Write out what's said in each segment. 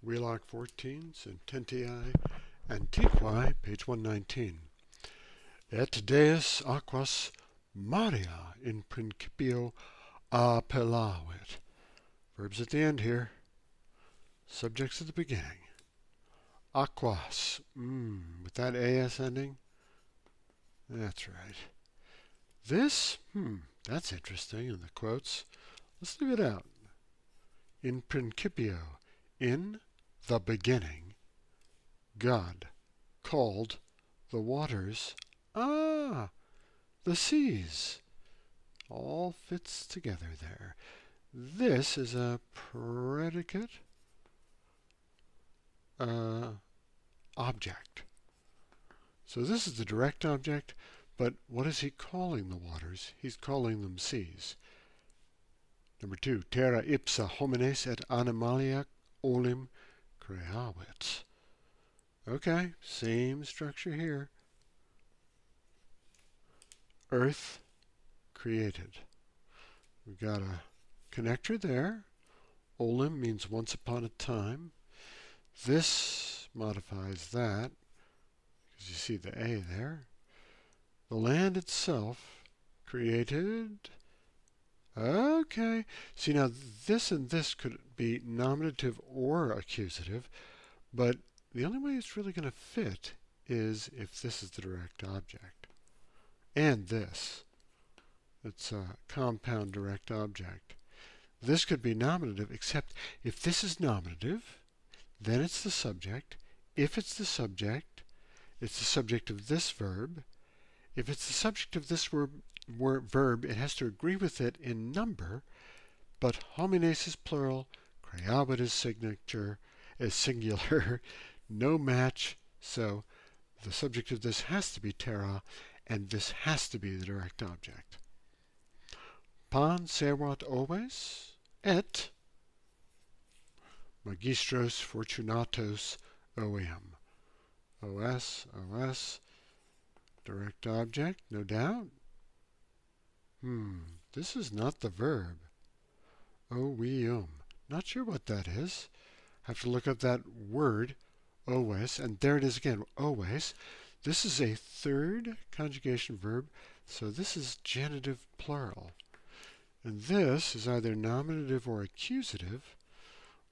Wheelock 14, sententiae, antiquae, page 119. Et Deus aquas Maria in principio appellavit. Verbs at the end here. Subjects at the beginning. Aquas. With that AS ending. That's right. This, that's interesting in the quotes. Let's leave it out. In principio, in the beginning, God called the waters, the seas. All fits together there. This is a predicate object. So this is the direct object, but what is he calling the waters? He's calling them seas. Number 2, terra ipsa homines et animalia olim creavit. Okay, same structure here. Earth created. We've got a connector there. Olim means once upon a time. This modifies that, because you see the A there. The land itself created. Okay. See, now this and this could be nominative or accusative, but the only way it's really going to fit is if this is the direct object. And this. It's a compound direct object. This could be nominative, except if this is nominative, then it's the subject. If it's the subject, it's the subject of this verb. If it's the subject of this verb, it has to agree with it in number, but homines is plural, creavit is singular, no match, so the subject of this has to be terra, and this has to be the direct object. Pan servat oves, et magistros fortunatos oem. OS, direct object, no doubt. This is not the verb. Ovium. Not sure what that is. Have to look up that word, oes, and there it is again, oes. This is a third conjugation verb, so this is genitive plural. And this is either nominative or accusative.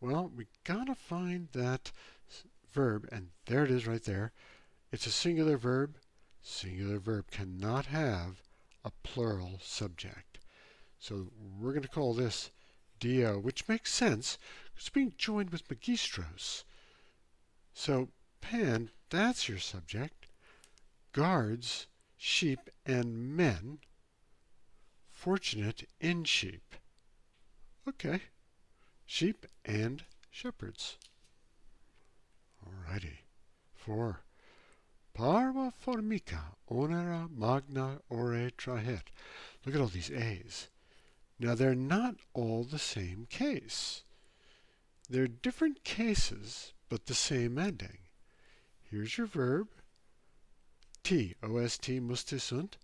Well, we gotta find that verb, and there it is right there. It's a singular verb. Singular verb cannot have a plural subject. So we're going to call this dio, which makes sense because it's being joined with magistros. So Pan, that's your subject. Guards, sheep, and men. Fortunate in sheep. Okay. Sheep and shepherds. Alrighty. 4. Parva formica onera magna ore trahet. Look at all these A's. Now they're not all the same case. They're different cases, but the same ending. Here's your verb. T, O-S-T, muste sunt.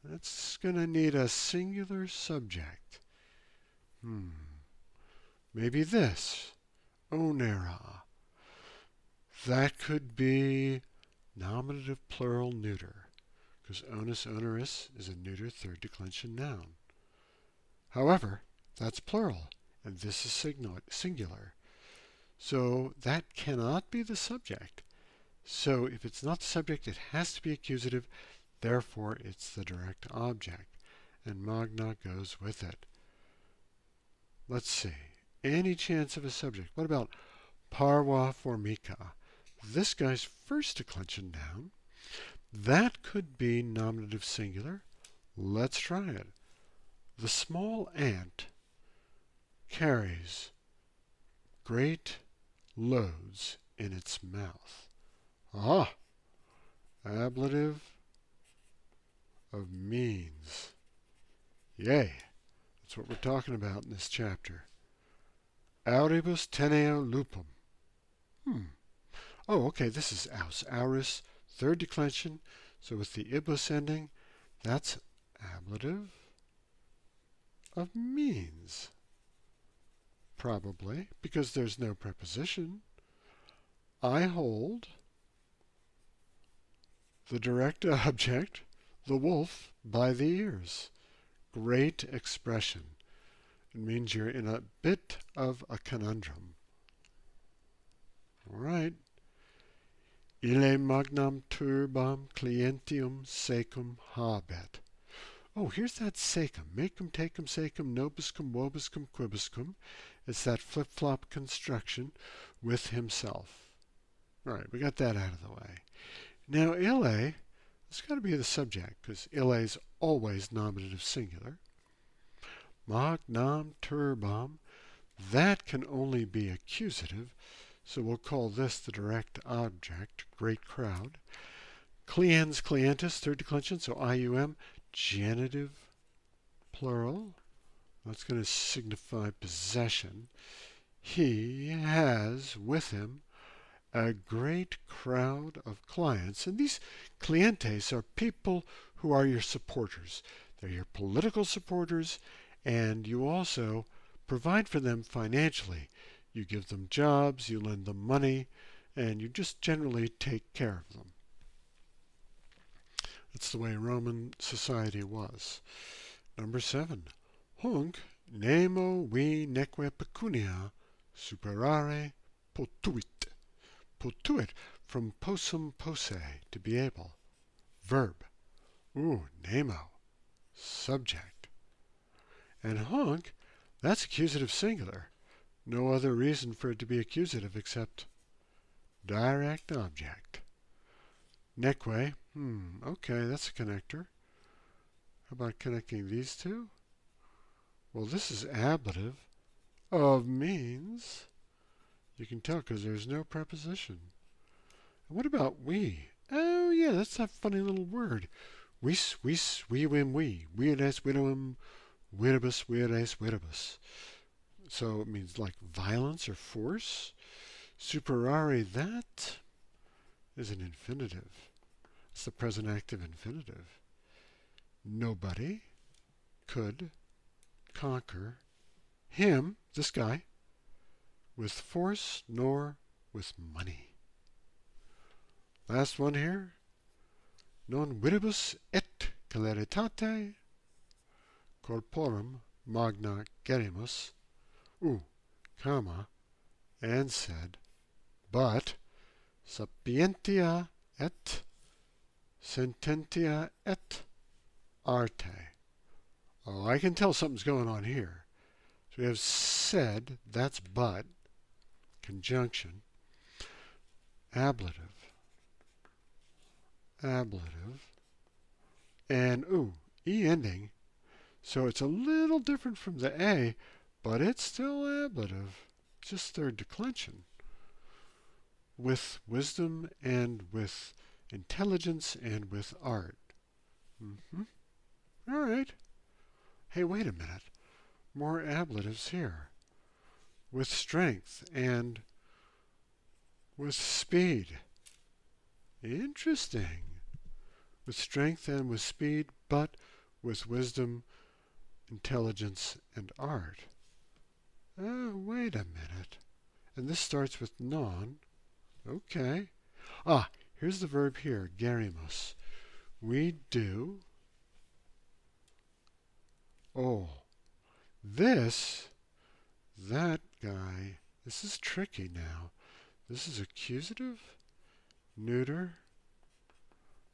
That's going to need a singular subject. Maybe this. Onera. That could be nominative plural neuter, because onus, onerous is a neuter third declension noun. However, that's plural, and this is singular. So that cannot be the subject. So if it's not the subject, it has to be accusative. Therefore, it's the direct object, and magna goes with it. Let's see. Any chance of a subject? What about parva formica? This guy's first declension noun. That could be nominative singular. Let's try it. The small ant carries great loads in its mouth. Ablative of means. Yay. That's what we're talking about in this chapter. Auribus teneo lupum. Oh, okay, this is aus. Auris, third declension. So with the ibus ending, that's ablative of means. Probably, because there's no preposition. I hold the direct object, the wolf, by the ears. Great expression. It means you're in a bit of a conundrum. All right. Ille magnam turbam clientium secum habet. Oh, here's that secum. Makeum, takeum, secum, nobiscum, wobiscum, quibuscum. It's that flip-flop construction with himself. All right, we got that out of the way. Now, ille, it's got to be the subject, because ille is always nominative singular. Magnam turbam, that can only be accusative, so we'll call this the direct object, great crowd. Cliens, clientis, third declension, so ium, genitive, plural. That's going to signify possession. He has with him a great crowd of clients. And these clientes are people who are your supporters. They're your political supporters, and you also provide for them financially. You give them jobs, you lend them money, and you just generally take care of them. That's the way Roman society was. Number 7. Hunc nemo vi neque pecunia superare potuit. Potuit, from possum posse, to be able. Verb. Nemo. Subject. And hunc, that's accusative singular. No other reason for it to be accusative except direct object. Neque, okay, that's a connector. How about connecting these two? Well, this is ablative of means. You can tell because there's no preposition. And what about we? Oh, yeah, that's that funny little word. Wis, wim, we. Weirdes, widowum, widibus, weirdes, widibus. So it means like violence or force. Superare, that is an infinitive. It's the present active infinitive. Nobody could conquer him, this guy, with force nor with money. Last one here. Non vidibus et celeritate corporum magna gerimus, and said, but sapientia et sententiae et arte. Oh, I can tell something's going on here. So we have said, that's but, conjunction, ablative, and E ending. So it's a little different from the A, but it's still ablative, just third declension. With wisdom and with intelligence and with art. All right. Hey, wait a minute. More ablatives here. With strength and with speed. Interesting. With strength and with speed, but with wisdom, intelligence, and art. Oh, wait a minute. And this starts with non. Okay. Here's the verb here, gerimus. We do. That guy. This is tricky now. This is accusative, neuter,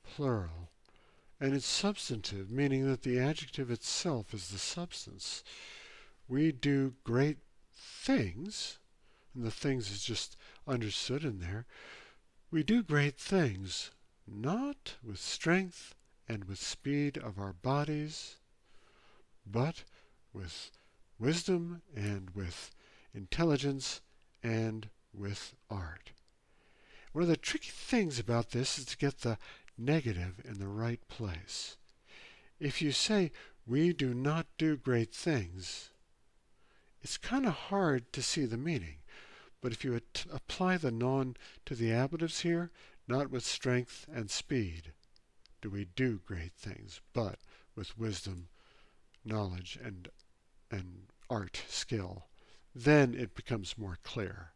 plural. And it's substantive, meaning that the adjective itself is the substance. We do great things, and the things is just understood in there. We do great things, not with strength and with speed of our bodies, but with wisdom and with intelligence and with art. One of the tricky things about this is to get the negative in the right place. If you say, we do not do great things, it's kind of hard to see the meaning. But if you apply the non to the ablatives here, not with strength and speed do we do great things, but with wisdom, knowledge, and art, skill, then it becomes more clear.